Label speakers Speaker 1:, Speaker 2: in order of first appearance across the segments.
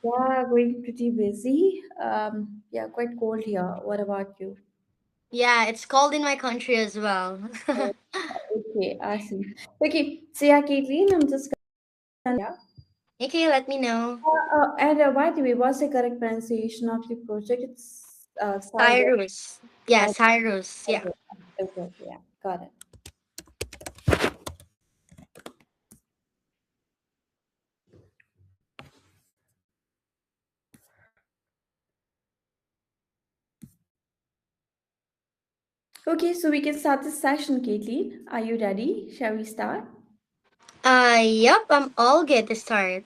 Speaker 1: Yeah, going pretty busy. Yeah, quite cold here. What about you?
Speaker 2: Yeah, it's cold in my country as well.
Speaker 1: Oh, okay, awesome. Okay, so yeah, Caitlin, I'm just gonna yeah.
Speaker 2: Okay, let me know.
Speaker 1: And by the way, what's the correct pronunciation of the project? It's Cyrus.
Speaker 2: Cyrus. Yeah,
Speaker 1: Cyrus.
Speaker 2: Cyrus. Yeah.
Speaker 1: Okay, okay, okay, yeah, got it. Okay, so we can start this session, Caitlin. Are you ready? Shall we start?
Speaker 2: Yep, I'm all good to start.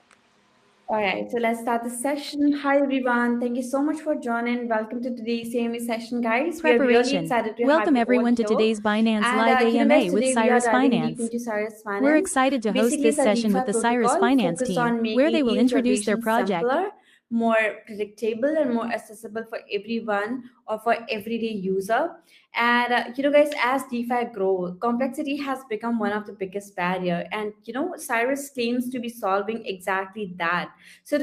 Speaker 1: All right, so let's start the session. Hi, everyone. Thank you so much for joining. Welcome to today's AMA session, guys. We are really
Speaker 3: Preparation.
Speaker 1: excited to have
Speaker 3: Welcome
Speaker 1: you all
Speaker 3: everyone to
Speaker 1: here.
Speaker 3: today's Binance
Speaker 1: And,
Speaker 3: Live
Speaker 1: guys,
Speaker 3: AMA with
Speaker 1: today we are
Speaker 3: Cyrus
Speaker 1: diving deep
Speaker 3: Finance.
Speaker 1: into Cyrus
Speaker 3: We're
Speaker 1: Finance.
Speaker 3: excited to host
Speaker 1: Basically,
Speaker 3: this
Speaker 1: it's a
Speaker 3: session
Speaker 1: DeFi
Speaker 3: with the Cyrus
Speaker 1: protocol
Speaker 3: Finance
Speaker 1: focused
Speaker 3: team,
Speaker 1: on
Speaker 3: where they
Speaker 1: making
Speaker 3: will
Speaker 1: yield
Speaker 3: introduce their
Speaker 1: generation
Speaker 3: project.
Speaker 1: simpler, more predictable, and more accessible for everyone or for everyday user. And guys, as DeFi grow, complexity has become one of the biggest barrier. And Cyrus claims to be solving exactly that. So in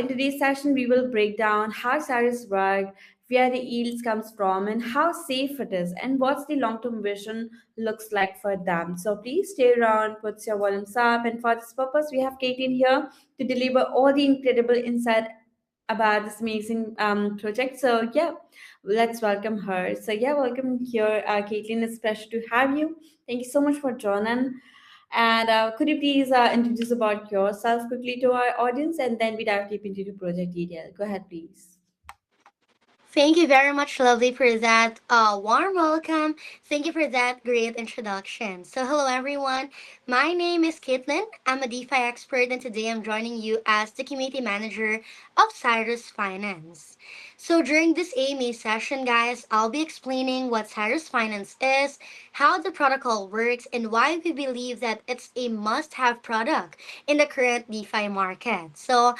Speaker 1: today's session, we will break down how Cyrus work, where the yields comes from, and how safe it is, and what's the long-term vision looks like for them. So please stay around, put your volumes up, and for this purpose, we have Kate in here to deliver all the incredible insight about this amazing project. So yeah, let's welcome her. So yeah, welcome here, Caitlin. It's a pleasure to have you. Thank you so much for joining. And could you please introduce about yourself quickly to our audience, and then we dive deep into the project detail. Go ahead, please.
Speaker 2: Thank you very much, Lovely, for that warm welcome. Thank you for that great introduction. So, hello, everyone. My name is Caitlin. I'm a DeFi expert, and today I'm joining you as the community manager of Cyrus Finance. So, during this AMA session, guys, I'll be explaining what Cyrus Finance is, how the protocol works, and why we believe that it's a must have product in the current DeFi market. So,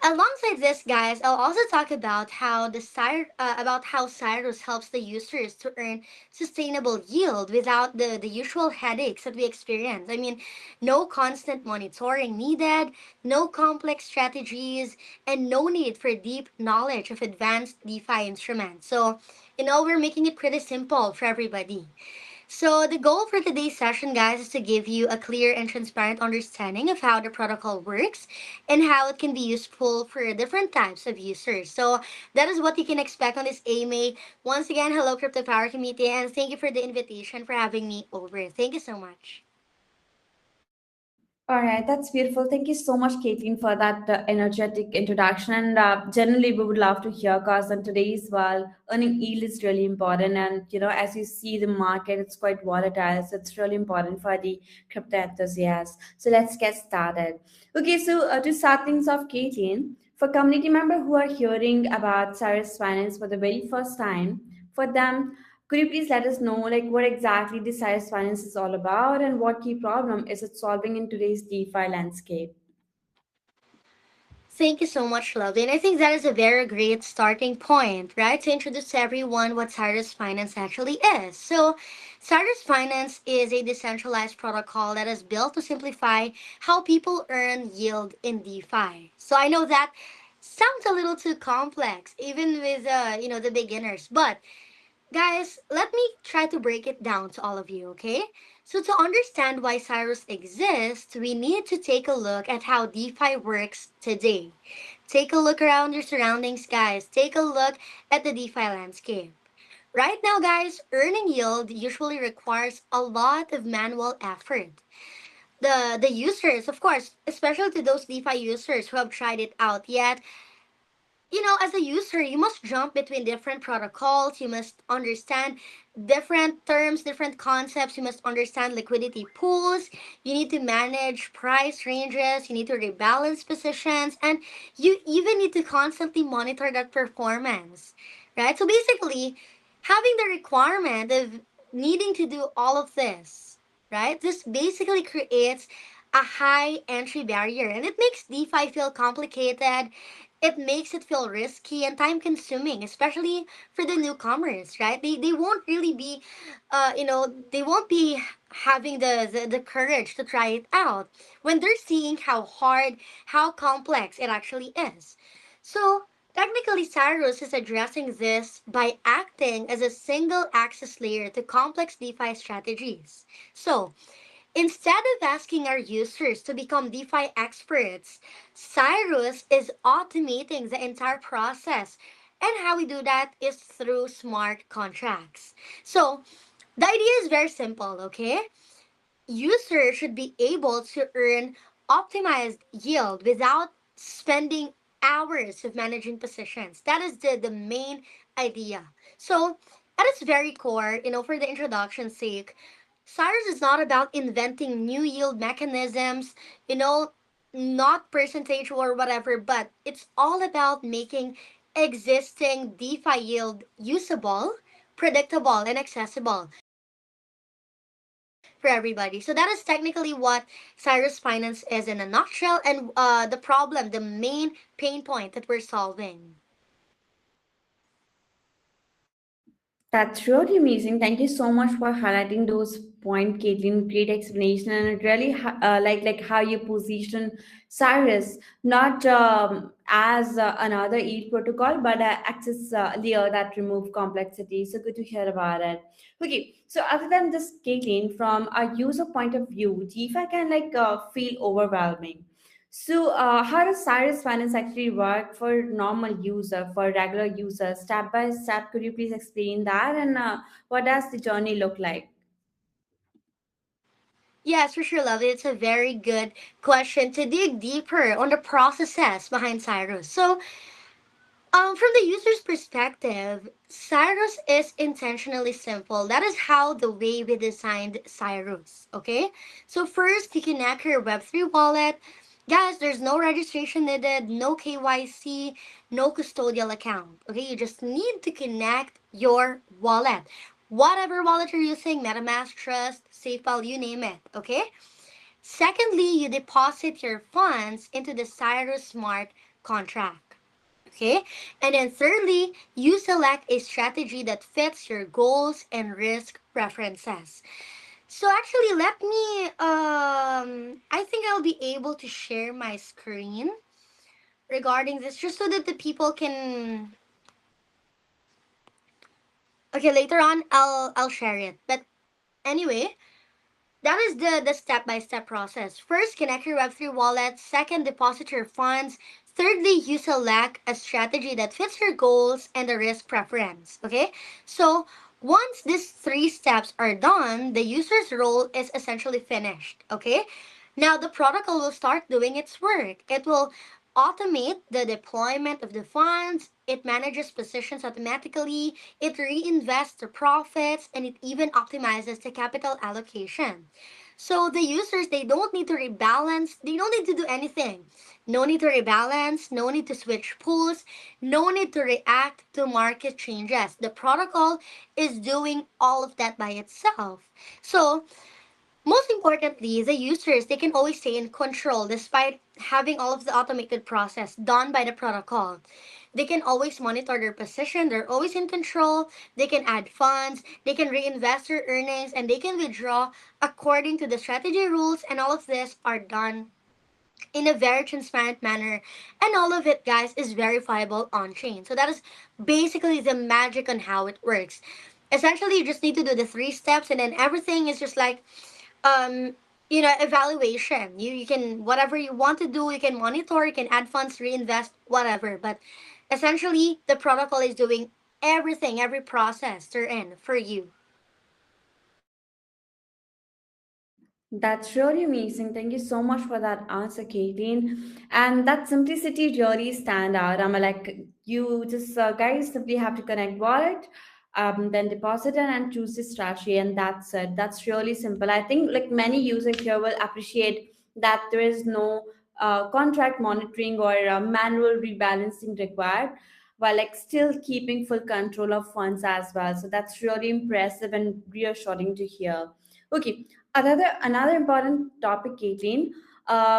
Speaker 2: alongside this, guys, I'll also talk about how Cyrus helps the users to earn sustainable yield without the usual headaches that we experience. I mean, no constant monitoring needed, no complex strategies, and no need for deep knowledge of advanced DeFi instruments. So, we're making it pretty simple for everybody. So, the goal for today's session, guys, is to give you a clear and transparent understanding of how the protocol works and how it can be useful for different types of users. So, that is what you can expect on this AMA. Once again, hello, Crypto Power Committee, and thank you for the invitation for having me over. Thank you so much.
Speaker 1: All right, that's beautiful. Thank you so much, Caitlin, for that energetic introduction. And generally, we would love to hear, because in today's world, earning yield is really important. And as you see, the market it's quite volatile, so it's really important for the crypto enthusiasts. So let's get started. Okay, so to start things off, Caitlin, for community member who are hearing about Cyrus Finance for the very first time, for them, could you please let us know, like, what exactly the Cyrus Finance is all about, and what key problem is it solving in today's DeFi landscape?
Speaker 2: Thank you so much, Lovely. And I think that is a very great starting point, right? To introduce to everyone what Cyrus Finance actually is. So, Cyrus Finance is a decentralized protocol that is built to simplify how people earn yield in DeFi. So, I know that sounds a little too complex, even with the beginners. But guys, let me try to break it down to all of you, okay? So, to understand why Cyrus exists, we need to take a look at how DeFi works today. Take a look around your surroundings, guys. Take a look at the DeFi landscape. Right now, guys, earning yield usually requires a lot of manual effort. The users, of course, especially to those DeFi users who have tried it out yet, as a user, you must jump between different protocols. You must understand different terms, different concepts. You must understand liquidity pools. You need to manage price ranges. You need to rebalance positions. And you even need to constantly monitor that performance, right? So basically, having the requirement of needing to do all of this, right? This basically creates a high entry barrier and it makes DeFi feel complicated It makes it feel risky and time consuming, especially for the newcomers, right? They won't really be, they won't be having the courage to try it out when they're seeing how hard, how complex it actually is. So, technically, Cyrus is addressing this by acting as a single access layer to complex DeFi strategies. So, instead of asking our users to become DeFi experts, Cyrus is automating the entire process. And how we do that is through smart contracts. So, the idea is very simple, okay? Users should be able to earn optimized yield without spending hours of managing positions. That is the main idea. So, at its very core, for the introduction's sake, Cyrus is not about inventing new yield mechanisms, you know, not percentage or whatever, but it's all about making existing DeFi yield usable, predictable, and accessible for everybody. So that is technically what Cyrus Finance is in a nutshell, and the problem, the main pain point that we're solving.
Speaker 1: That's really amazing. Thank you so much for highlighting those points, Caitlin. Great explanation, and it really like how you position Cyrus not as another yield protocol, but access layer that remove complexity. So good to hear about it. Okay, so other than this, Caitlin, from a user point of view, DeFi can feel overwhelming. So, how does Cyrus Finance actually work for normal user, for regular users, step by step? Could you please explain that? And what does the journey look like?
Speaker 2: Yes, for sure, Lovely. It's a very good question to dig deeper on the processes behind Cyrus. So, from the user's perspective, Cyrus is intentionally simple. That is how the way we designed Cyrus. Okay? So first you connect your Web3 wallet. Guys, there's no registration needed, no KYC, no custodial account. Okay, you just need to connect your wallet. Whatever wallet you're using, MetaMask, Trust, SafeFile, you name it. Okay? Secondly, you deposit your funds into the Cyrus Smart contract. Okay. And then thirdly, you select a strategy that fits your goals and risk preferences. So actually, let me, I think I'll be able to share my screen regarding this just so that the people can, okay, later on I'll share it. But anyway, that is the step-by-step process. First, connect your Web3 wallet. Second, deposit your funds. Thirdly, you select a strategy that fits your goals and the risk preference. Okay? So, once these three steps are done, the user's role is essentially finished. Okay? Now, the protocol will start doing its work. It will automate the deployment of the funds, it manages positions automatically, it reinvests the profits, and it even optimizes the capital allocation. So the users, they don't need to rebalance, they don't need to do anything. No need to rebalance, no need to switch pools, no need to react to market changes. The protocol is doing all of that by itself. So most importantly, the users, they can always stay in control despite having all of the automated process done by the protocol. They can always monitor their position, they're always in control, they can add funds, they can reinvest their earnings, and they can withdraw according to the strategy rules, and all of this are done in a very transparent manner. And all of it, guys, is verifiable on chain. So that is basically the magic on how it works. Essentially, you just need to do the three steps, and then everything is just like um evaluation. You can, whatever you want to do, you can monitor, you can add funds, reinvest, whatever, but essentially the protocol is doing everything, every process they're in for you.
Speaker 1: That's really amazing. Thank you so much for that answer, Caitlin. And that simplicity really stand out. I'm like, you just guys simply have to connect wallet, then deposit it and choose the strategy, and that's it. That's really simple. I think like many users here will appreciate that there is no contract monitoring or manual rebalancing required, while like still keeping full control of funds as well. So that's really impressive and reassuring to hear. Okay, another important topic, Caitlin.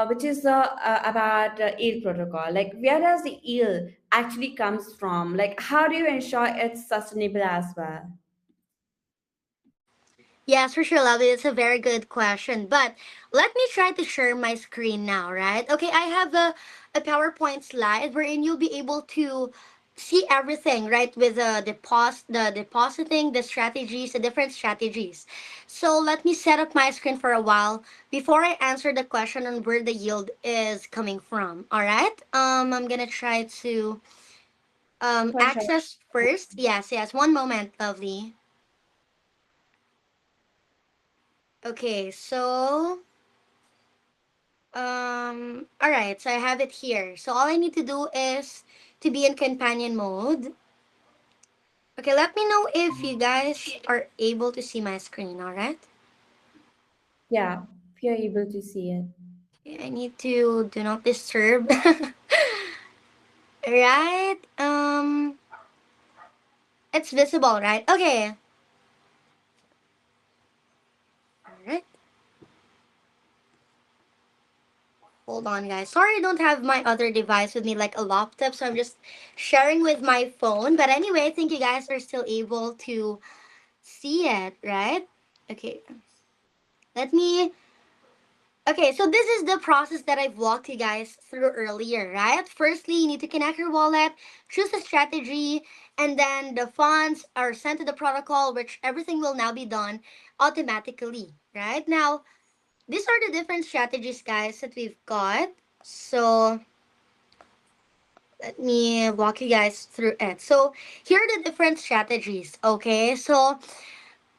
Speaker 1: which is about yield protocol. Like, where does the yield actually comes from? Like, how do you ensure it's sustainable as well?
Speaker 2: Yes, for sure, Lovely. It's a very good question. But let me try to share my screen now, right? Okay, I have a PowerPoint slide wherein you'll be able to see everything, right? With the depositing, the strategies, the different strategies. So let me set up my screen for a while before I answer the question on where the yield is coming from. All right. I'm gonna try to
Speaker 1: For sure.
Speaker 2: access first. Yes, yes. One moment, Lovely. Okay, so all right, so I have it here. So all I need to do is to be in companion mode. Okay, let me know if you guys are able to see my screen, all right?
Speaker 1: Yeah, if you're able to see it.
Speaker 2: Okay, I need to do not disturb. Right? It's visible, right? Okay. All right. Hold on, guys. Sorry I don't have my other device with me like a laptop, so I'm just sharing with my phone. But anyway, I think you guys are still able to see it, right? Okay. Let me Okay, so this is the process that I've walked you guys through earlier, right? Firstly, you need to connect your wallet, choose a strategy, and then the funds are sent to the protocol, which everything will now be done automatically, right? Now, these are the different strategies, guys, that we've got. So, let me walk you guys through it. So, here are the different strategies, okay? So,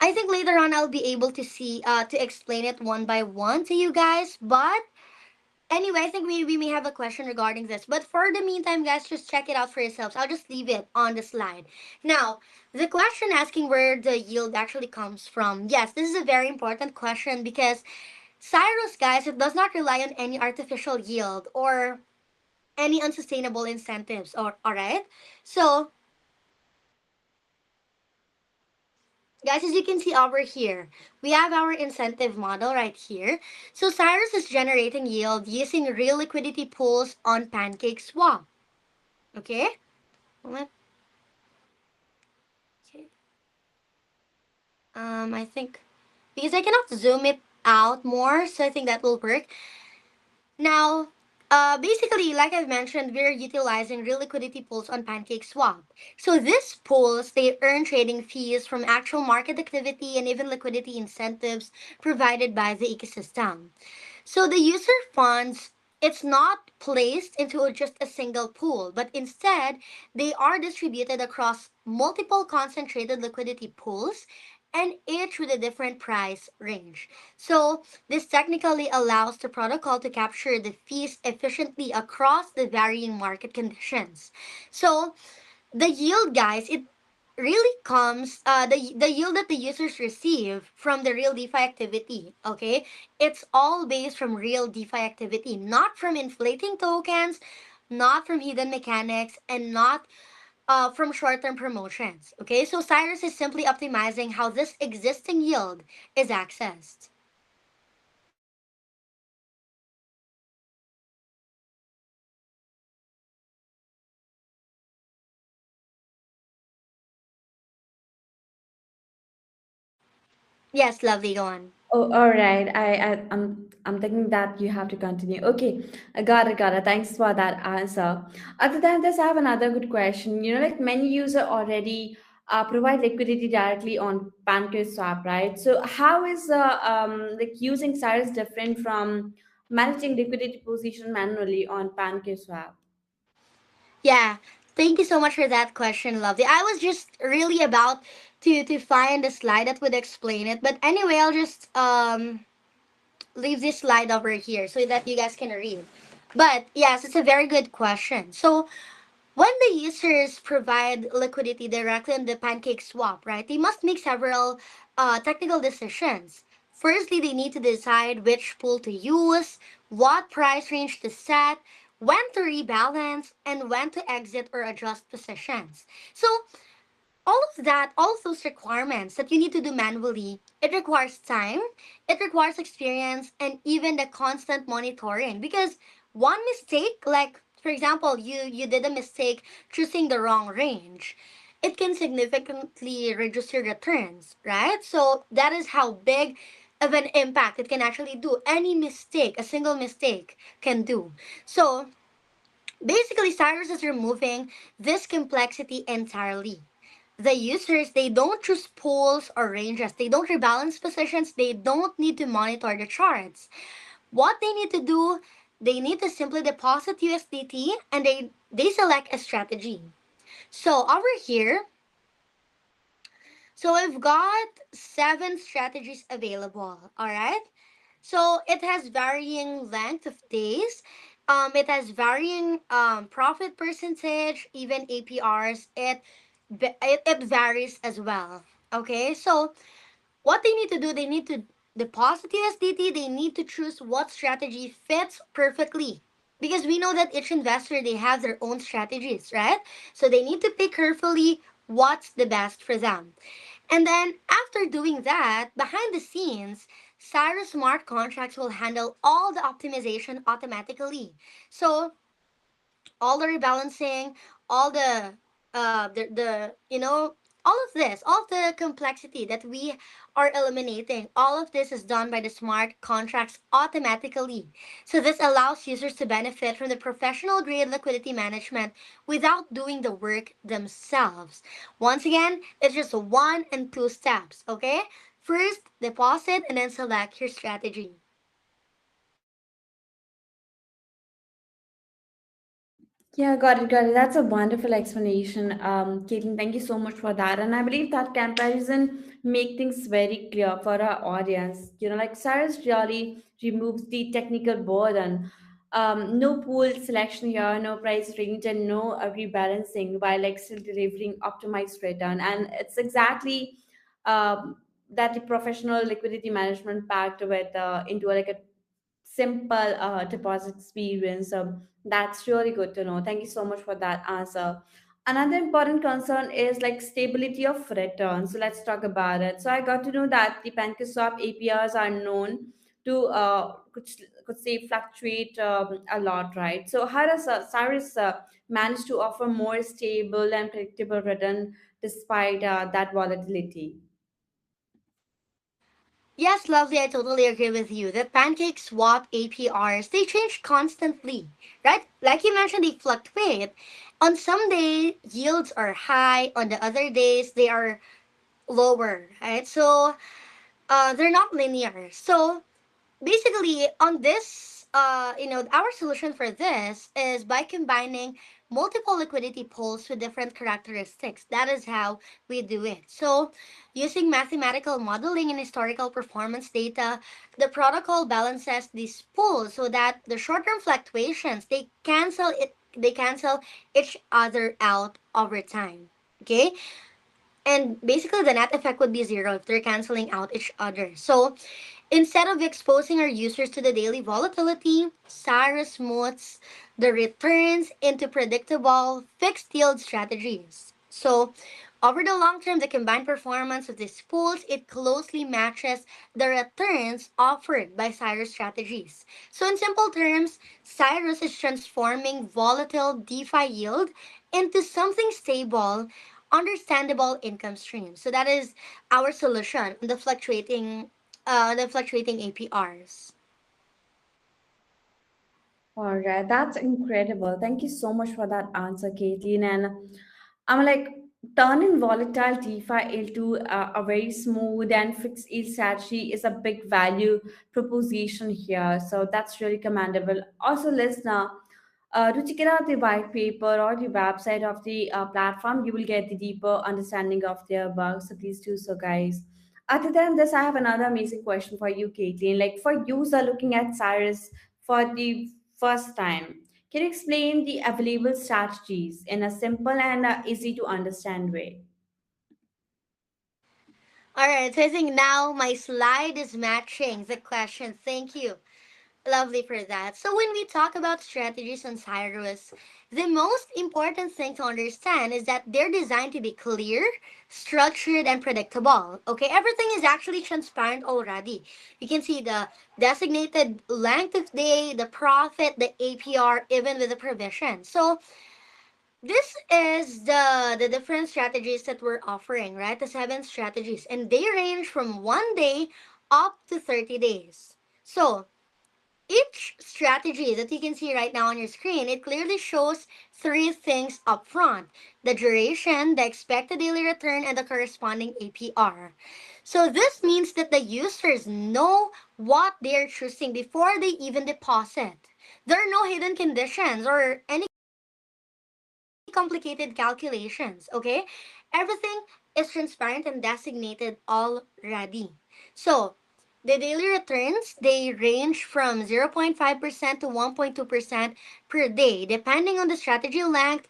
Speaker 2: I think later on I'll be able to see, to explain it one by one to you guys, but anyway, I think we may have a question regarding this. But for the meantime, guys, just check it out for yourselves. I'll just leave it on the slide. Now, the question asking where the yield actually comes from. Yes, this is a very important question because Cyrus, guys, it does not rely on any artificial yield or any unsustainable incentives. Or all right. So, guys, as you can see over here, we have our incentive model right here. So Cyrus is generating yield using real liquidity pools on Pancake Swap. Okay? Let okay. I think because I cannot zoom it out more, so I think that will work. Now, basically, like I've mentioned, we're utilizing real liquidity pools on Pancake Swap. So these pools, they earn trading fees from actual market activity and even liquidity incentives provided by the ecosystem. So the user funds, it's not placed into just a single pool, but instead they are distributed across multiple concentrated liquidity pools and each with a different price range. So this technically allows the protocol to capture the fees efficiently across the varying market conditions. So the yield, guys, it really comes the yield that the users receive from the real DeFi activity. Okay, it's all based from real DeFi activity, not from inflating tokens, not from hidden mechanics, and not from short-term promotions. Okay, so Cyrus is simply optimizing how this existing yield is accessed. Yes, lovely, go on.
Speaker 1: Oh, all right. I'm thinking that you have to continue. Okay, I got it, got it. Thanks for that answer. Other than this, I have another good question. Like many user already provide liquidity directly on PancakeSwap, right? So how is like using Cyrus different from managing liquidity position manually on PancakeSwap?
Speaker 2: Yeah, thank you so much for that question, lovely. I was just really about to find a slide that would explain it, but anyway, I'll just leave this slide over here so that you guys can read. But yes, it's a very good question. So when the users provide liquidity directly on the Pancake Swap, right, they must make several technical decisions. Firstly, they need to decide which pool to use, what price range to set, when to rebalance, and when to exit or adjust positions. So all of that, all of those requirements that you need to do manually, it requires time, it requires experience, and even the constant monitoring. Because one mistake, like for example, you did a mistake choosing the wrong range, it can significantly reduce your returns, right? So that is how big of an impact it can actually do. Any mistake, a single mistake can do. So basically, Cyrus is removing this complexity entirely. The users, they don't choose pools or ranges, they don't rebalance positions, they don't need to monitor the charts. What they need to do, they need to simply deposit USDT and they select a strategy. So over here, so we've got 7 strategies available. All right. So it has varying length of days. It has varying profit percentage, even APRs. It varies as well. Okay. So what they need to do, they need to deposit USDT. They need to choose what strategy fits perfectly. Because we know that each investor, they have their own strategies, right? So they need to pick carefully what's the best for them. And then after doing that, behind the scenes, Cyrus smart contracts will handle all the optimization automatically. So all the rebalancing, all the all of this, all of the complexity that we are eliminating, all of this is done by the smart contracts automatically. So this allows users to benefit from the professional grade liquidity management without doing the work themselves. Once again, it's just 1 and 2 steps, okay? First, deposit and then select your strategy.
Speaker 1: Yeah, got it, got it. That's a wonderful explanation, Caitlin. Thank you so much for that. And I believe that comparison make things very clear for our audience. Like Cyrus really removes the technical burden. No pool selection here, no price range, and no rebalancing while like still delivering optimized return. And it's exactly that the professional liquidity management packed with into like a simple deposit experience. That's really good to know. Thank you so much for that answer. Another important concern is like stability of return. So let's talk about it. So I got to know that the PancakeSwap APRs are known to could say fluctuate a lot, right? So how does Cyrus manage to offer more stable and predictable return despite that volatility?
Speaker 2: Yes, lovely. I totally agree with you. The pancake swap APRs, they change constantly, right? Like you mentioned, they fluctuate. On some days, yields are high. On the other days, they are lower, right? So they're not linear. So basically on this our solution for this is by combining multiple liquidity pools with different characteristics. That is how we do it. So using mathematical modeling and historical performance data, the protocol balances these pools so that the short-term fluctuations, they cancel each other out over time. Okay, and basically the net effect would be zero if they're canceling out each other. So instead of exposing our users to the daily volatility, Cyrus smooths the returns into predictable fixed yield strategies. So over the long term, the combined performance of these pools, it closely matches the returns offered by Cyrus strategies. So in simple terms, Cyrus is transforming volatile DeFi yield into something stable, understandable income stream. So that is our solution on the fluctuating APRs.
Speaker 1: All right, that's incredible. Thank you so much for that answer, Caitlin. And I'm like turning volatile DeFi into a very smooth and fixed yield strategy is a big value proposition here. So that's really commendable. Also, listener, to check out the white paper or the website of the platform, you will get the deeper understanding of their bugs. So please do so, guys. Other than this, I have another amazing question for you, Caitlin. Like for user looking at Cyrus for the first time, can you explain the available strategies in a simple and easy to understand way?
Speaker 2: All right, so I think now my slide is matching the question. Thank you. Lovely for that. So when we talk about strategies on Cyrus, the most important thing to understand is that they're designed to be clear, structured, and predictable. Okay, everything is actually transparent already. You can see the designated length of day, the profit, the APR, even with the provision. So this is the different strategies that we're offering, right? The seven strategies, and they range from 1 day up to 30 days. So each strategy that you can see right now on your screen, it clearly shows three things up front: the duration, the expected daily return, and the corresponding APR. So this means that the users know what they're choosing before they even deposit. There are no hidden conditions or any complicated calculations, okay? Everything is transparent and designated already. So, the daily returns, they range from 0.5% to 1.2% per day, depending on the strategy length.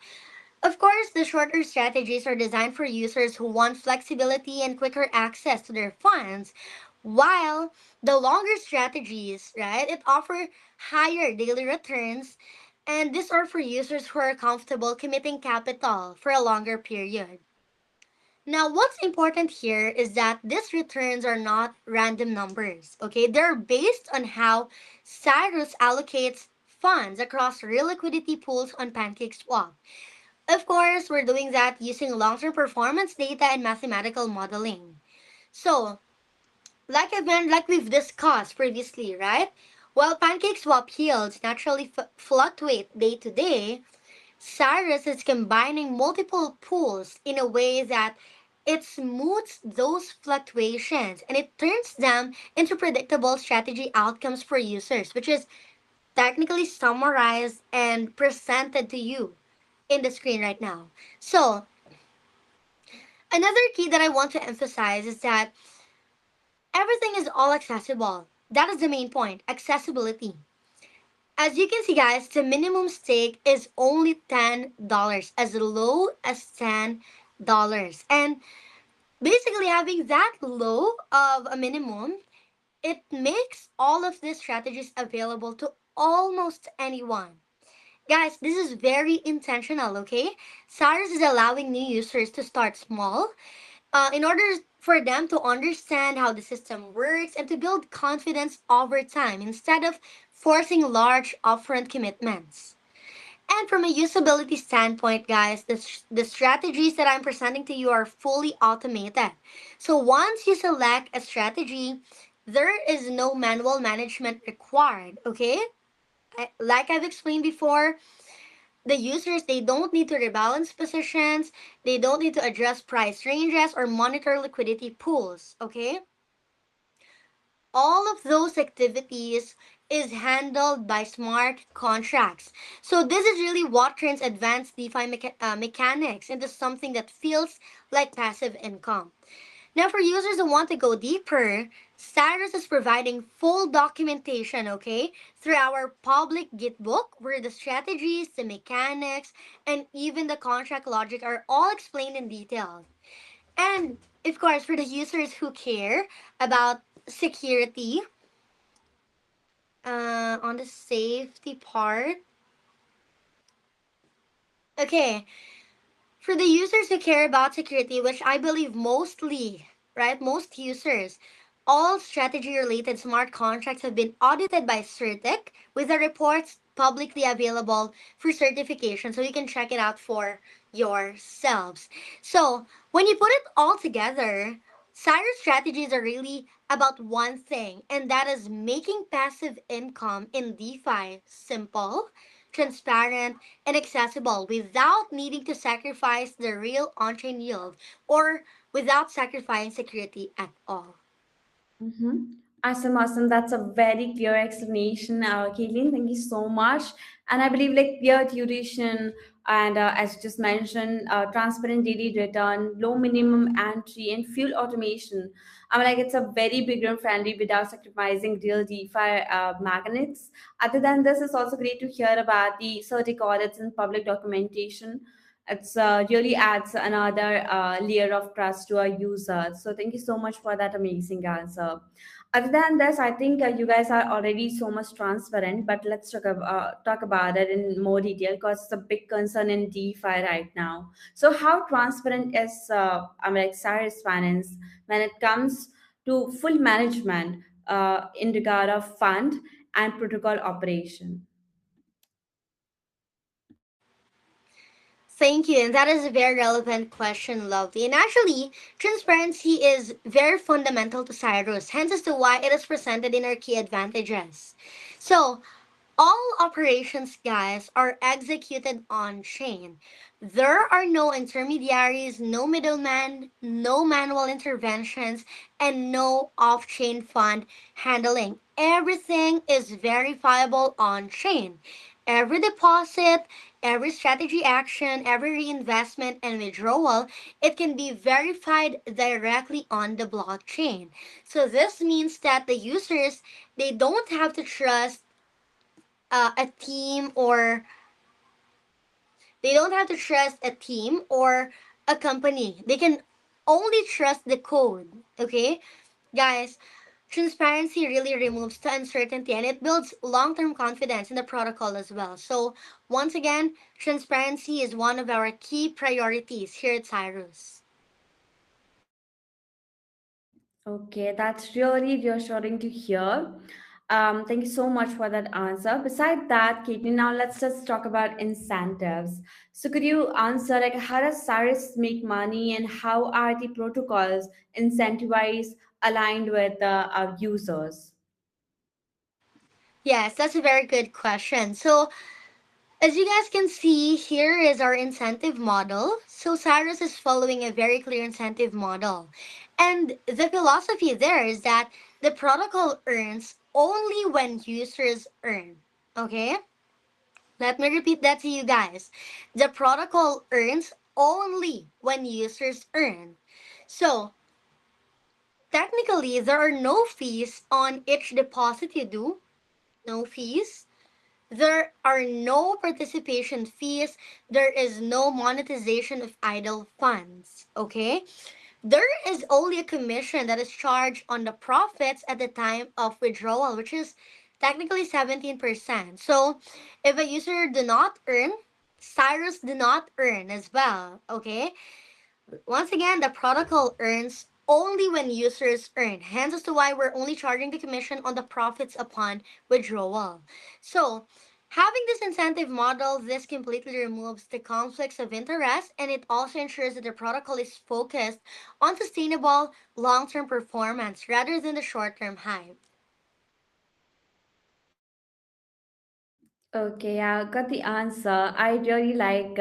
Speaker 2: Of course, the shorter strategies are designed for users who want flexibility and quicker access to their funds, while the longer strategies, right, it offer higher daily returns, and these are for users who are comfortable committing capital for a longer period. Now, what's important here is that these returns are not random numbers, okay? They're based on how Cyrus allocates funds across real liquidity pools on PancakeSwap. Of course, we're doing that using long-term performance data and mathematical modeling. So, like we've discussed previously, right? While PancakeSwap yields naturally fluctuate day to day, Cyrus is combining multiple pools in a way that it smooths those fluctuations and it turns them into predictable strategy outcomes for users, which is technically summarized and presented to you in the screen right now. So, another key that I want to emphasize is that everything is all accessible. That is the main point, accessibility. As you can see, guys, the minimum stake is only $10, as low as $10. And basically, having that low of a minimum, it makes all of these strategies available to almost anyone. Guys, this is very intentional, okay? Cyrus is allowing new users to start small in order for them to understand how the system works and to build confidence over time instead of forcing large upfront commitments. And from a usability standpoint, guys, the strategies that I'm presenting to you are fully automated. So once you select a strategy, there is no manual management required, okay? Like I've explained before, the users, they don't need to rebalance positions, they don't need to adjust price ranges or monitor liquidity pools, okay? All of those activities is handled by smart contracts. So this is really what turns advanced DeFi mechanics into something that feels like passive income. Now, for users who want to go deeper, Cyrus is providing full documentation, okay, through our public Gitbook, where the strategies, the mechanics, and even the contract logic are all explained in detail. And of course, for the users who care about security, on the safety part, okay, for the users who care about security, which I believe mostly, right, most users, all strategy related smart contracts have been audited by Certic with the reports publicly available for certification. So you can check it out for yourselves. So when you put it all together, Cyrus strategies are really about one thing, and that is making passive income in DeFi simple, transparent, and accessible without needing to sacrifice the real on-chain yield or without sacrificing security at all.
Speaker 1: Mm-hmm. Awesome, awesome. That's a very clear explanation, Caitlin. Thank you so much. And I believe like clear duration and as you just mentioned, transparent daily return, low minimum entry, and fuel automation. I mean, like it's a very beginner friendly without sacrificing real DeFi mechanics. Other than this, it's also great to hear about the certic audits and public documentation. It's really adds another layer of trust to our users. So thank you so much for that amazing answer. Other than this, I think you guys are already so much transparent, but let's talk about it in more detail because it's a big concern in DeFi right now. So, how transparent is like Cyrus Finance when it comes to full management in regard of fund and protocol operation?
Speaker 2: Thank you. And that is a very relevant question, Lovely. And actually, transparency is very fundamental to Cyrus, hence as to why it is presented in our key advantages. So, all operations, guys, are executed on chain. There are no intermediaries, no middleman, no manual interventions, and no off chain fund handling. Everything is verifiable on chain. Every deposit, every strategy action, every reinvestment and withdrawal, it can be verified directly on the blockchain. So this means that the users, they don't have to trust a team or they don't have to trust a team or a company. They can only trust the code. Okay, guys, transparency really removes the uncertainty and it builds long-term confidence in the protocol as well. So once again, transparency is one of our key priorities here at Cyrus.
Speaker 1: Okay, that's really reassuring to hear. Thank you so much for that answer. Beside that, Katie, now let's just talk about incentives. So, could you answer like how does Cyrus make money and how are the protocols incentivized aligned with our users?
Speaker 2: Yes, that's a very good question. So as you guys can see, here is our incentive model. So Cyrus is following a very clear incentive model. And the philosophy there is that the protocol earns only when users earn. Okay? Let me repeat that to you guys. The protocol earns only when users earn. So, technically, there are no fees on each deposit you do. No fees. There are no participation fees. There is no monetization of idle funds. Okay? There is only a commission that is charged on the profits at the time of withdrawal, which is technically 17%. So if a user do not earn, Cyrus do not earn as well. Okay? Once again, the protocol earns only when users earn. Hence as to why we're only charging the commission on the profits upon withdrawal. So, having this incentive model, this completely removes the conflicts of interest and it also ensures that the protocol is focused on sustainable long-term performance rather than the short-term hype.
Speaker 1: Okay, I got the answer. I really like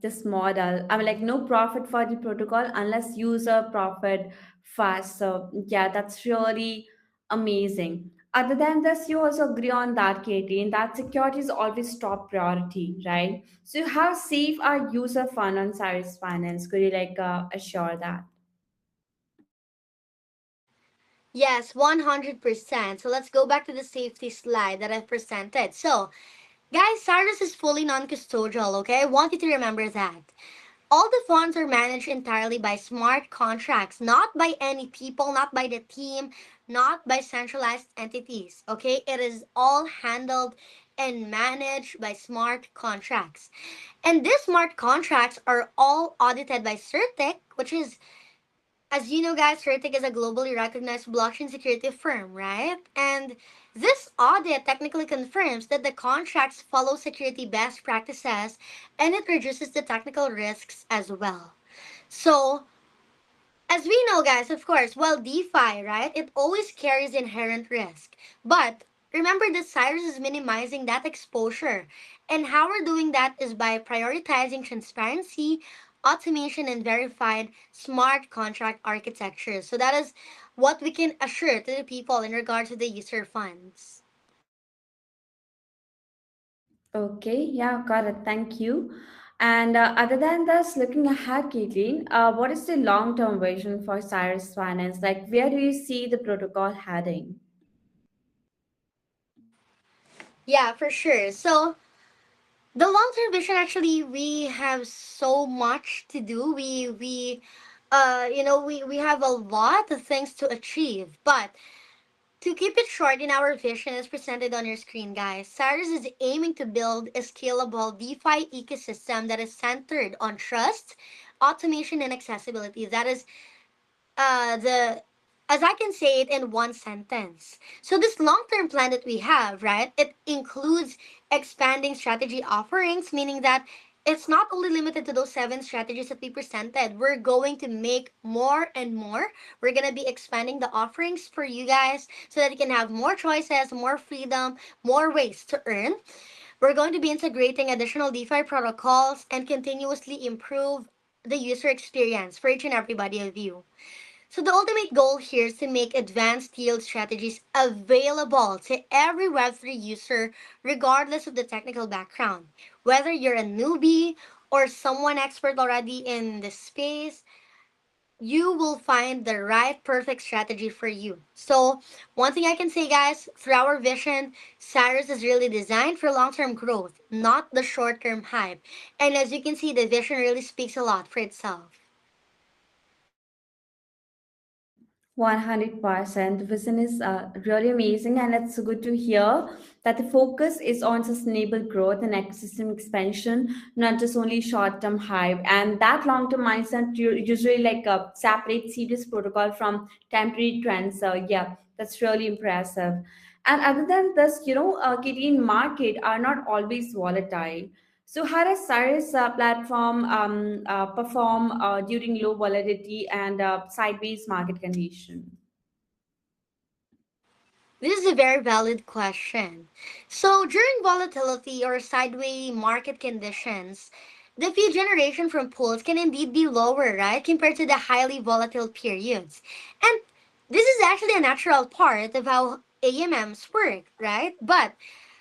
Speaker 1: this model. I mean, like, no profit for the protocol unless user profit fast. So, yeah, that's really amazing. Other than this, you also agree on that, Katie, and that security is always top priority, right? So, how safe are user fund on Cyrus Finance? Could you like assure that?
Speaker 2: Yes, 100%. So let's go back to the safety slide that I've presented. So, guys, Cyrus is fully non-custodial, okay? I want you to remember that. All the funds are managed entirely by smart contracts, not by any people, not by the team, not by centralized entities. Okay, it is all handled and managed by smart contracts. And these smart contracts are all audited by CertTech, which is, as you know, guys, CertTech is a globally recognized blockchain security firm, right? And this audit technically confirms that the contracts follow security best practices and it reduces the technical risks as well. So, as we know, guys, of course, well, DeFi, right, it always carries inherent risk. But remember that Cyrus is minimizing that exposure. And how we're doing that is by prioritizing transparency, automation, and verified smart contract architecture. So that is what we can assure to the people in regards to the user funds.
Speaker 1: Okay, yeah, got it. Thank you. And other than this, looking ahead, Caitlin, what is the long-term vision for Cyrus Finance? Like, where do you see the protocol heading?
Speaker 2: Yeah, for sure. So the long-term vision, actually, we have so much to do. We have a lot of things to achieve, but To keep it short, in our vision as presented on your screen, guys, Cyrus is aiming to build a scalable DeFi ecosystem that is centered on trust, automation, and accessibility. That is the as I can say it in one sentence. So this long-term plan that we have, right? It includes expanding strategy offerings, meaning that it's not only limited to those seven strategies that we presented. We're going to make more and more. We're going to be expanding the offerings for you guys so that you can have more choices, more freedom, more ways to earn. We're going to be integrating additional DeFi protocols and continuously improve the user experience for each and everybody of you. So the ultimate goal here is to make advanced yield strategies available to every Web3 user regardless of the technical background. Whether you're a newbie or someone expert already in the space, you will find the right perfect strategy for you. So one thing I can say guys, through our vision, Cyrus is really designed for long-term growth, not the short-term hype. And as you can see, the vision really speaks a lot for itself.
Speaker 1: 100%. The vision is really amazing, and it's good to hear that the focus is on sustainable growth and ecosystem expansion, not just only short-term hype. And that long-term mindset usually like separates serious protocol from temporary trends. So yeah, that's really impressive. And other than this, Canadian market are not always volatile. So how does Cyrus platform perform during low volatility and sideways market condition?
Speaker 2: This is a very valid question. So, during volatility or sideways market conditions, the fee generation from pools can indeed be lower, right, compared to the highly volatile periods. And this is actually a natural part of how AMMs work, right? But,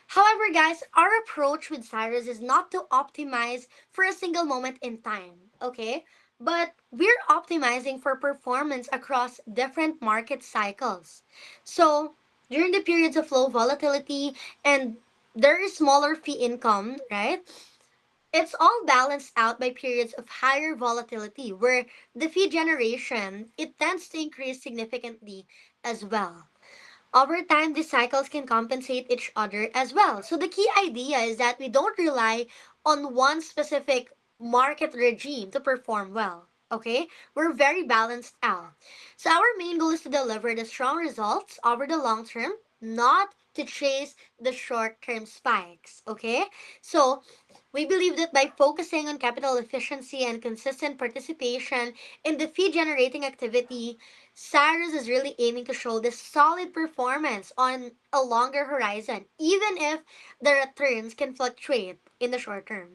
Speaker 2: however, guys, our approach with Cyrus is not to optimize for a single moment in time, okay? But we're optimizing for performance across different market cycles. So, during the periods of low volatility and there is smaller fee income, right? It's all balanced out by periods of higher volatility where the fee generation it tends to increase significantly as well. Over time, these cycles can compensate each other as well. So the key idea is that we don't rely on one specific market regime to perform well. Okay? We're very balanced out. So our main goal is to deliver the strong results over the long term, not to chase the short term spikes. Okay? So we believe that by focusing on capital efficiency and consistent participation in the fee generating activity, Cyrus is really aiming to show this solid performance on a longer horizon, even if the returns can fluctuate in the short term.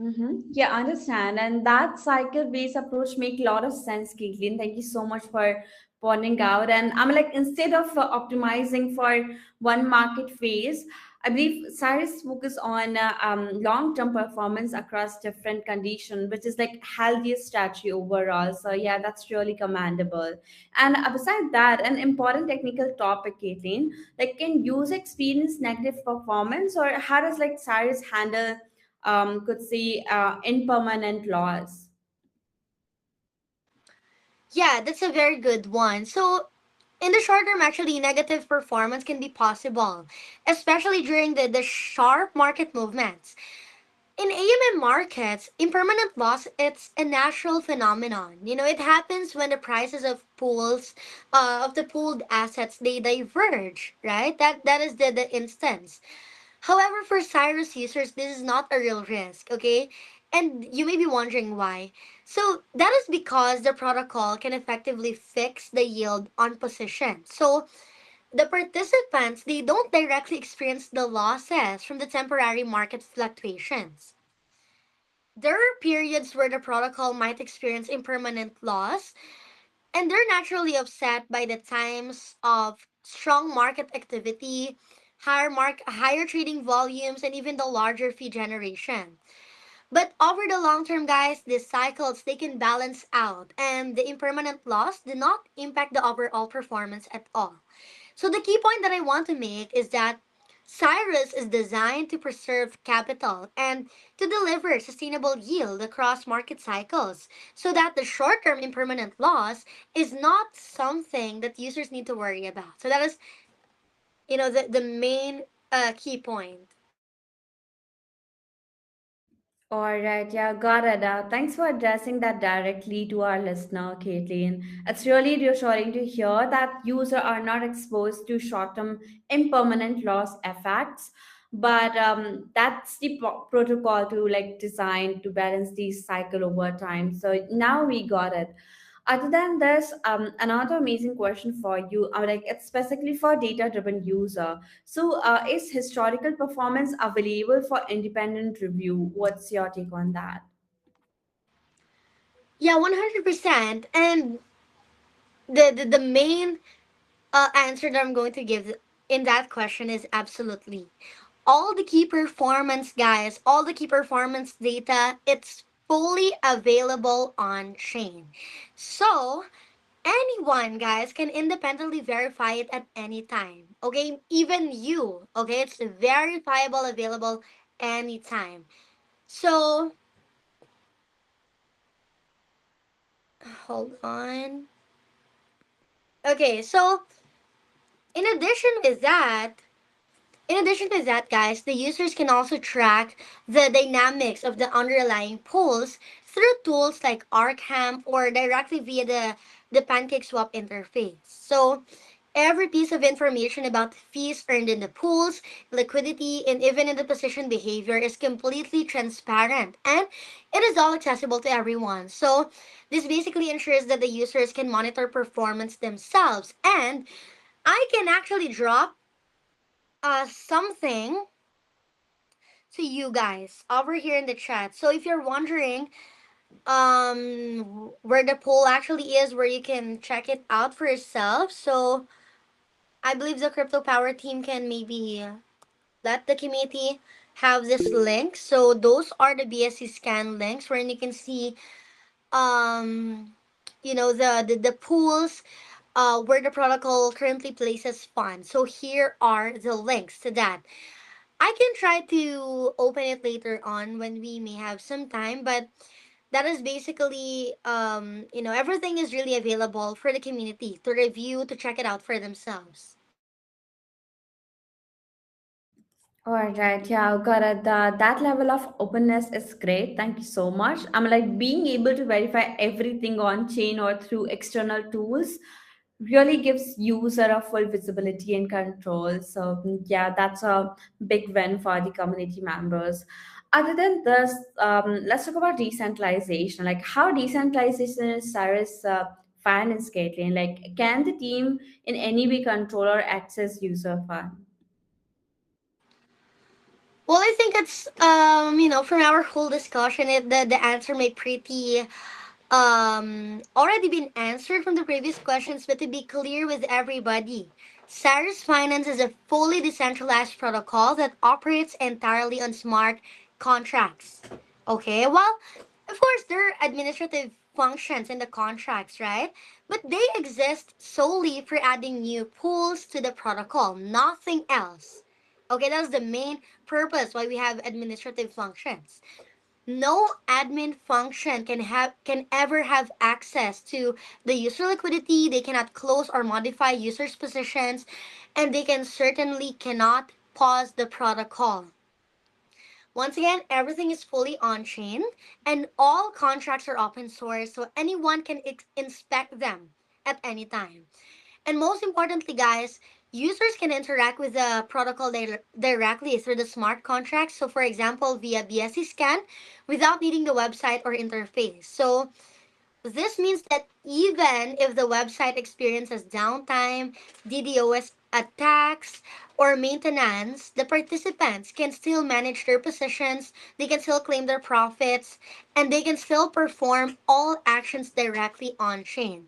Speaker 1: Mm-hmm. Yeah, I understand. And that cycle-based approach make a lot of sense, Caitlin. Thank you so much for pointing out. And I'm like, instead of optimizing for one market phase, I believe Cyrus focus on long-term performance across different conditions, which is like healthiest strategy overall. So yeah, that's really commendable. And beside that, an important technical topic, Caitlin, like can user experience negative performance, or how does like Cyrus handle could say impermanent loss?
Speaker 2: Yeah, that's a very good one. So, in the short term, actually, negative performance can be possible, especially during the sharp market movements. In AMM markets, impermanent loss, it's a natural phenomenon. You know, it happens when the prices of of the pooled assets, they diverge, right? That is the instance. However, for Cyrus users, this is not a real risk, okay? And you may be wondering why. So that is because the protocol can effectively fix the yield on position. So the participants, they don't directly experience the losses from the temporary market fluctuations. There are periods where the protocol might experience impermanent loss, and they're naturally upset by the times of strong market activity, higher trading volumes, and even the larger fee generation. But over the long term, guys, these cycles they can balance out, and the impermanent loss do not impact the overall performance at all. So the key point that I want to make is that Cyrus is designed to preserve capital and to deliver sustainable yield across market cycles so that the short-term impermanent loss is not something that users need to worry about. So that is, the main key point.
Speaker 1: All right, yeah, got it. Thanks for addressing that directly to our listener, Caitlin. It's really reassuring to hear that users are not exposed to short-term impermanent loss effects, but that's the protocol to like design to balance these cycle over time. So now we got it. Other than this, another amazing question for you, like it's specifically for data-driven user. So, is historical performance available for independent review? What's your take on that?
Speaker 2: Yeah, 100%. And the main answer that I'm going to give in that question is absolutely. All the key performance, guys, all the key performance data, it's fully available on chain. So, anyone, guys, can independently verify it at any time. Okay? Even you. Okay? It's verifiable, available anytime. So, hold on. Okay, so in addition with that, In addition to that, guys, the users can also track the dynamics of the underlying pools through tools like Arkham or directly via the PancakeSwap interface. So every piece of information about fees earned in the pools, liquidity, and even in the position behavior is completely transparent and it is all accessible to everyone. So this basically ensures that the users can monitor performance themselves and I can actually drop something to you guys over here in the chat. So if you're wondering where the poll actually is, where you can check it out for yourself. So I believe the crypto power team can maybe let the community have this link. So those are the BSC scan links where you can see um the pools where the protocol currently places funds. So here are the links to that. I can try to open it later on when we may have some time, but that is basically everything is really available for the community to review, to check it out for themselves.
Speaker 1: All right, yeah, got it. That level of openness is great. Thank you so much. I'm like being able to verify everything on chain or through external tools really gives user a full visibility and control. So yeah, that's a big win for the community members. Other than this, let's talk about decentralization. Like how decentralization is Cyrus finance, Caitlin? Like can the team in any way control or access user fund?
Speaker 2: Well, I think it's from our whole discussion, the answer may pretty already been answered from the previous questions, but to be clear with everybody, Cyrus Finance is a fully decentralized protocol that operates entirely on smart contracts. Okay, well, of course, there are administrative functions in the contracts, right? But they exist solely for adding new pools to the protocol, nothing else. Okay, that's the main purpose why we have administrative functions. No admin function can ever have access to the user liquidity. They cannot close or modify users positions, and they can certainly cannot pause the protocol. Once again, everything is fully on chain and all contracts are open source so anyone can inspect them at any time. And most importantly, guys, users can interact with the protocol directly through the smart contracts. So, for example, via BSC scan without needing the website or interface. So, this means that even if the website experiences downtime, DDoS attacks, or maintenance, the participants can still manage their positions, they can still claim their profits, and they can still perform all actions directly on chain.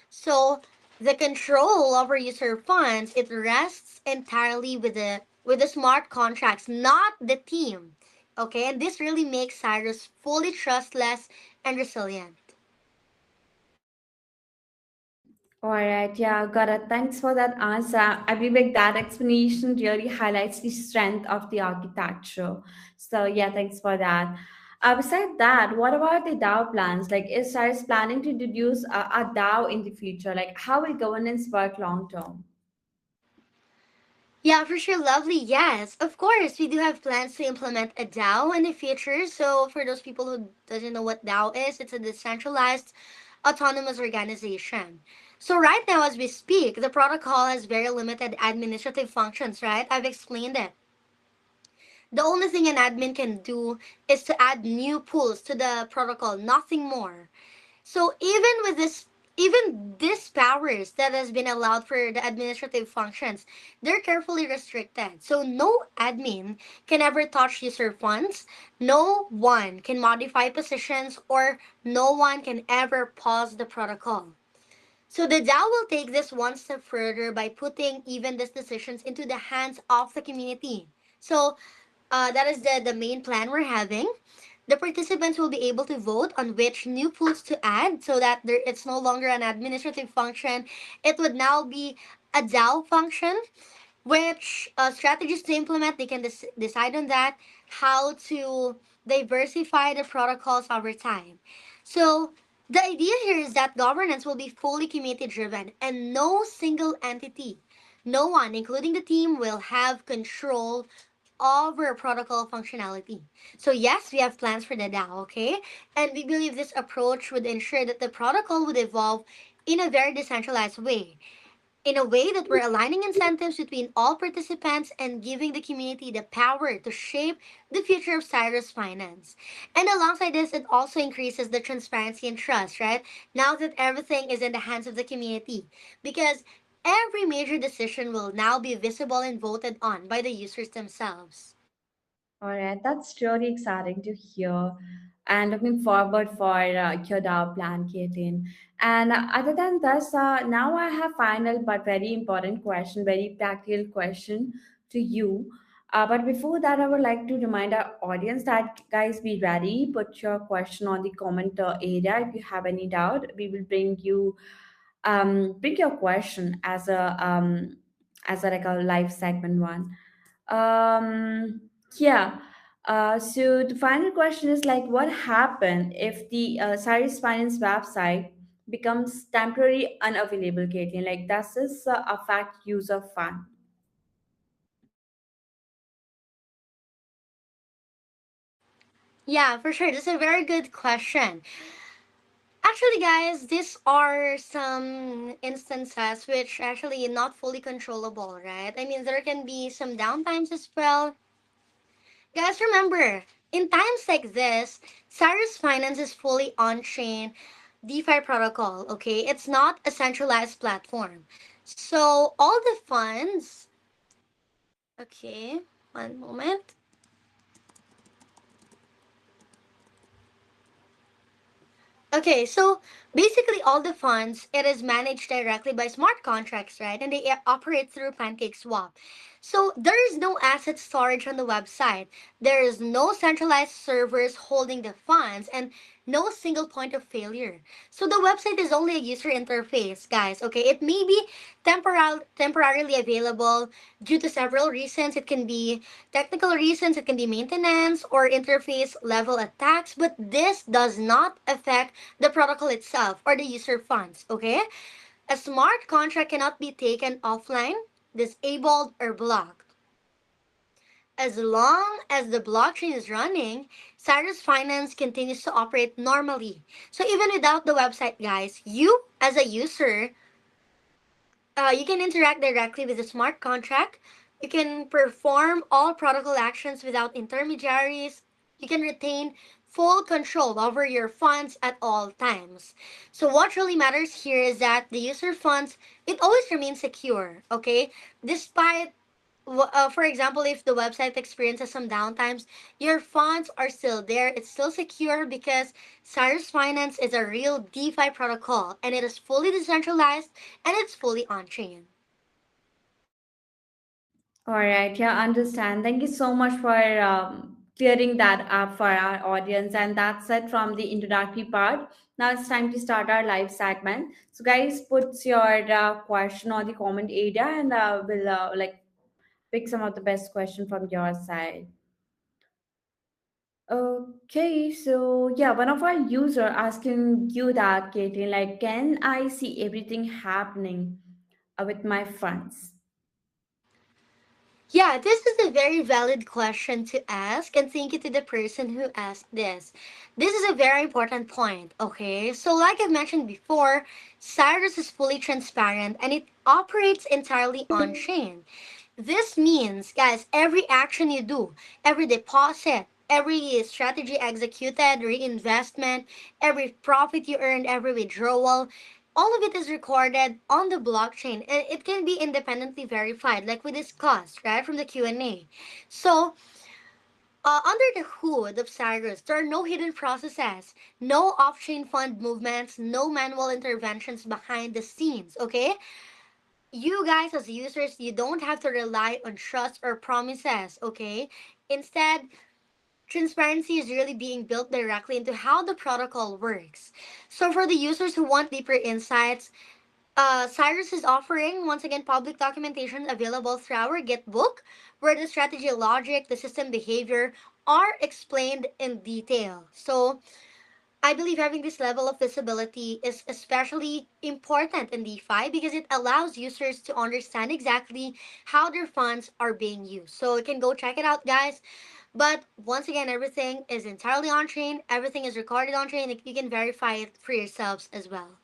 Speaker 2: So the control over user funds it rests entirely with the smart contracts, not the team. Okay, and this really makes Cyrus fully trustless and resilient.
Speaker 1: All right, yeah, got it. Thanks for that answer. I believe like that explanation really highlights the strength of the architecture. So yeah, thanks for that. Besides that, what about the DAO plans? Like, is Cyrus planning to introduce a DAO in the future? Like, how will governance work long term?
Speaker 2: Yeah, for sure, lovely. Yes, of course, we do have plans to implement a DAO in the future. So, for those people who doesn't know what DAO is, it's a decentralized autonomous organization. So, right now, as we speak, the protocol has very limited administrative functions. Right? I've explained it. The only thing an admin can do is to add new pools to the protocol, nothing more. So even these powers that has been allowed for the administrative functions, they're carefully restricted. So no admin can ever touch user funds, no one can modify positions, or no one can ever pause the protocol. So the DAO will take this one step further by putting even these decisions into the hands of the community. So that is the main plan we're having. The participants will be able to vote on which new pools to add so that it's no longer an administrative function. It would now be a DAO function, which strategies to implement, they can decide on that, how to diversify the protocols over time. So the idea here is that governance will be fully community driven and no single entity, no one, including the team, will have control over protocol functionality. So yes, we have plans for the DAO, okay? And we believe this approach would ensure that the protocol would evolve in a very decentralized way, in a way that we're aligning incentives between all participants and giving the community the power to shape the future of Cyrus finance. And alongside this, it also increases the transparency and trust, right? Now that everything is in the hands of the community. Because every major decision will now be visible and voted on by the users themselves.
Speaker 1: All right, that's really exciting to hear, and looking forward for your DAO plan, Caitlin. And other than this, now I have final but very important question, very practical question to you. But before that, I would like to remind our audience that guys, be ready. Put your question on the comment area. If you have any doubt, we will bring your question as a like a live segment one. Yeah. So the final question is like, what happened if the Cyrus Finance website becomes temporarily unavailable, Caitlin? Like, does this affect user fund?
Speaker 2: Yeah, for sure. That's a very good question. Actually, guys, these are some instances which actually not fully controllable, right? I mean, there can be some downtimes as well. Guys, remember, in times like this, Cyrus Finance is fully on-chain DeFi protocol, okay? It's not a centralized platform. So all the funds, okay, one moment. Okay, so basically all the funds, it is managed directly by smart contracts, right? And they operate through PancakeSwap. So there is no asset storage on the website. There is no centralized servers holding the funds and no single point of failure. So the website is only a user interface, guys. Okay, it may be temporarily available due to several reasons. It can be technical reasons, it can be maintenance or interface level attacks, but this does not affect the protocol itself or the user funds, okay? A smart contract cannot be taken offline, disabled, or blocked. As long as the blockchain is running, Cyrus Finance continues to operate normally. So even without the website, guys, you as a user, you can interact directly with the smart contract. You can perform all protocol actions without intermediaries. You can retain full control over your funds at all times. So what really matters here is that the user funds, it always remains secure, okay? Despite for example, if the website experiences some downtimes, your funds are still there. It's still secure because Cyrus Finance is a real DeFi protocol and it is fully decentralized and it's fully on chain.
Speaker 1: All right, yeah, understand. Thank you so much for clearing that up for our audience. And that's it from the introductory part. Now it's time to start our live segment. So, guys, put your question on the comment area, and we'll like pick some of the best question from your side. Okay, so yeah, one of our user asking you that, Katie, like, can I see everything happening with my funds?
Speaker 2: Yeah, this is a very valid question to ask, and thank you to the person who asked this. This is a very important point, okay? So, like I've mentioned before, Cyrus is fully transparent and it operates entirely on chain. This means, guys, every action you do, every deposit, every strategy executed, reinvestment, every profit you earned, every withdrawal, all of it is recorded on the blockchain and it can be independently verified like we discussed, right, from the Q&A. So, under the hood of Cyrus, there are no hidden processes, no off-chain fund movements, no manual interventions behind the scenes, okay? You guys as users, you don't have to rely on trust or promises, okay? Instead, transparency is really being built directly into how the protocol works. So for the users who want deeper insights, Cyrus is offering once again public documentation available through our Git book, where the strategy logic, the system behavior are explained in detail. So I believe having this level of visibility is especially important in DeFi because it allows users to understand exactly how their funds are being used. So you can go check it out, guys. But once again, everything is entirely on chain, everything is recorded on chain. You can verify it for yourselves as well.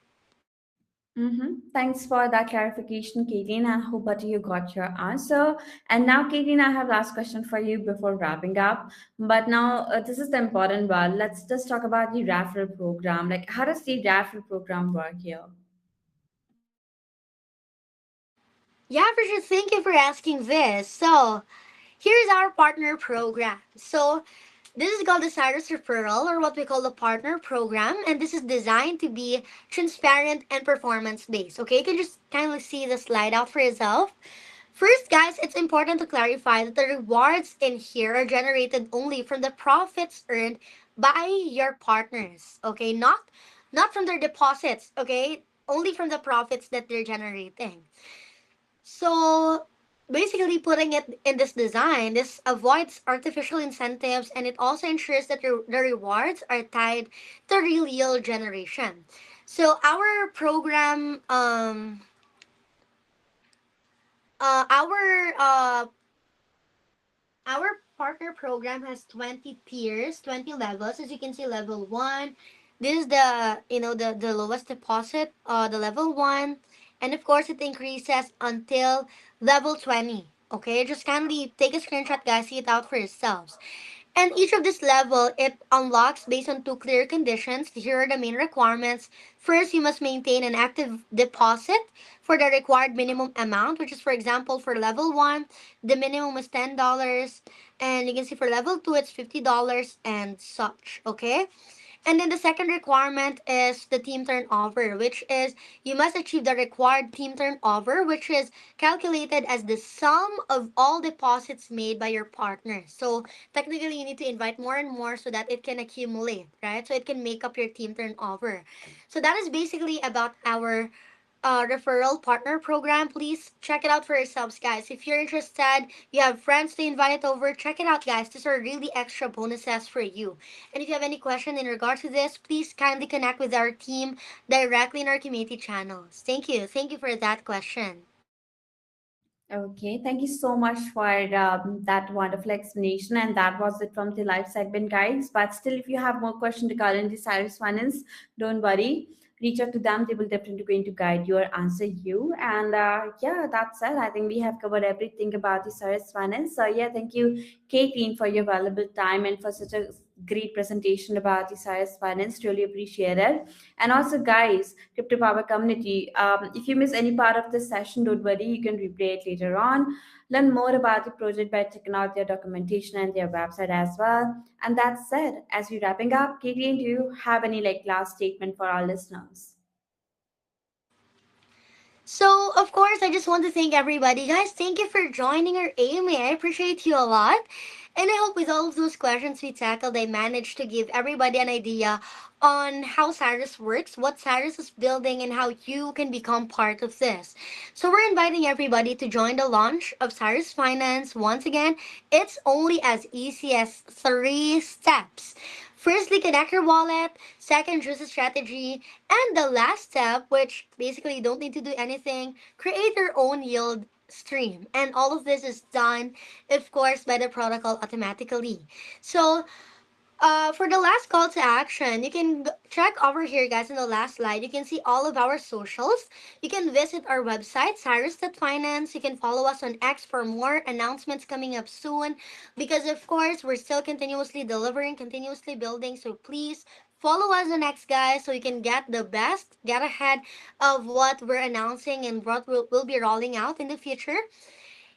Speaker 1: Mm-hmm. Thanks for that clarification, Caitlin. I hope that you got your answer. And now, Caitlin, I have last question for you before wrapping up. But now, this is the important one. Let's just talk about the raffle program. Like, how does the raffle program work here?
Speaker 2: Yeah, for sure. Thank you for asking this. So, here's our partner program. So, this is called the Cyrus Referral, or what we call the partner program, and this is designed to be transparent and performance based. Okay, you can just kindly see the slide out for yourself. First, guys, it's important to clarify that the rewards in here are generated only from the profits earned by your partners. Okay, not from their deposits. Okay, only from the profits that they're generating. So basically, putting it in this design, this avoids artificial incentives and it also ensures that the rewards are tied to real yield generation. So our program, uh, our uh, our partner program has 20 tiers, 20 levels. As you can see, level one. This is the the lowest deposit, the level one, and of course it increases until level 20. Okay, just kindly take a screenshot, guys. See it out for yourselves. And each of this level, it unlocks based on two clear conditions. Here are the main requirements. First, you must maintain an active deposit for the required minimum amount, which is, for example, for level 1, the minimum is $10. And you can see for level 2, it's $50 and such. Okay? And then the second requirement is the team turnover, which is you must achieve the required team turnover, which is calculated as the sum of all deposits made by your partner. So technically, you need to invite more and more so that it can accumulate, right? So it can make up your team turnover. So that is basically about our referral partner program. Please check it out for yourselves, guys. If you're interested, you have friends to invite over, check it out, guys. These are really extra bonuses for you. And if you have any question in regard to this, please kindly connect with our team directly in our community channels. Thank you. Thank you for that question.
Speaker 1: Okay, thank you so much for that wonderful explanation. And that was it from the live segment, guys. But still, if you have more questions regarding the Cyrus Finance, don't worry. Reach out to them. They will definitely going to guide you or answer you. And yeah, that's it. I think we have covered everything about the Cyrus Finance. So yeah, thank you, Caitlin, for your valuable time and for such a great presentation about the Cyrus Finance. Really appreciate it. And also, guys, Crypto Power community, if you miss any part of this session, don't worry, you can replay it later on. Learn more about the project by checking out their documentation and their website as well. And that's it. As we're wrapping up, Katie, do you have any like last statement for our listeners?
Speaker 2: So, of course, I just want to thank everybody. Guys, thank you for joining our AMA. I appreciate you a lot. And I hope with all of those questions we tackled, I managed to give everybody an idea on how Cyrus works, what Cyrus is building, and how you can become part of this. So we're inviting everybody to join the launch of Cyrus Finance. Once again, it's only as easy as 3 steps. Firstly, connect your wallet. Second, choose a strategy. And the last step, which basically you don't need to do anything, create your own yield stream. And all of this is done, of course, by the protocol automatically. So for the last call to action, you can check over here, guys, in the last slide. You can see all of our socials. You can visit our website, Cyrus.finance. You can follow us on X for more announcements coming up soon. Because, of course, we're still continuously delivering, continuously building. So please follow us on X, guys, so you can get the best, get ahead of what we're announcing and what we'll be rolling out in the future.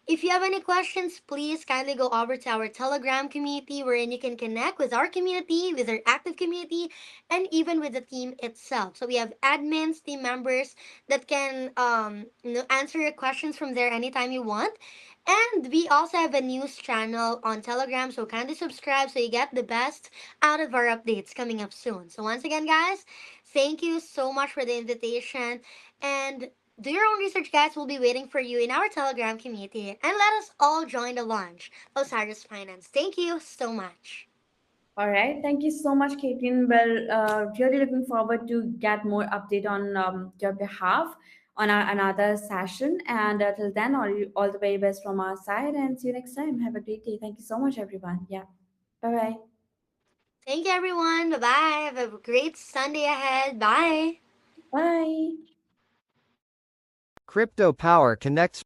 Speaker 2: If you have any questions, please kindly go over to our Telegram community wherein you can connect with our community, with our active community, and even with the team itself. So we have admins, team members that can answer your questions from there anytime you want. And we also have a news channel on Telegram, so kindly subscribe so you get the best out of our updates coming up soon. So once again, guys, thank you so much for the invitation. And do your own research, guys. We'll be waiting for you in our Telegram community. And let us all join the launch of Cyrus Finance. Thank you so much.
Speaker 1: All right. Thank you so much, Caitlin. Well, really looking forward to get more update on your behalf on another session. And till then, all the very best from our side. And see you next time. Have a great day. Thank you so much, everyone. Yeah. Bye bye.
Speaker 2: Thank you, everyone. Bye bye. Have a great Sunday ahead. Bye.
Speaker 1: Bye.
Speaker 3: Crypto Power connects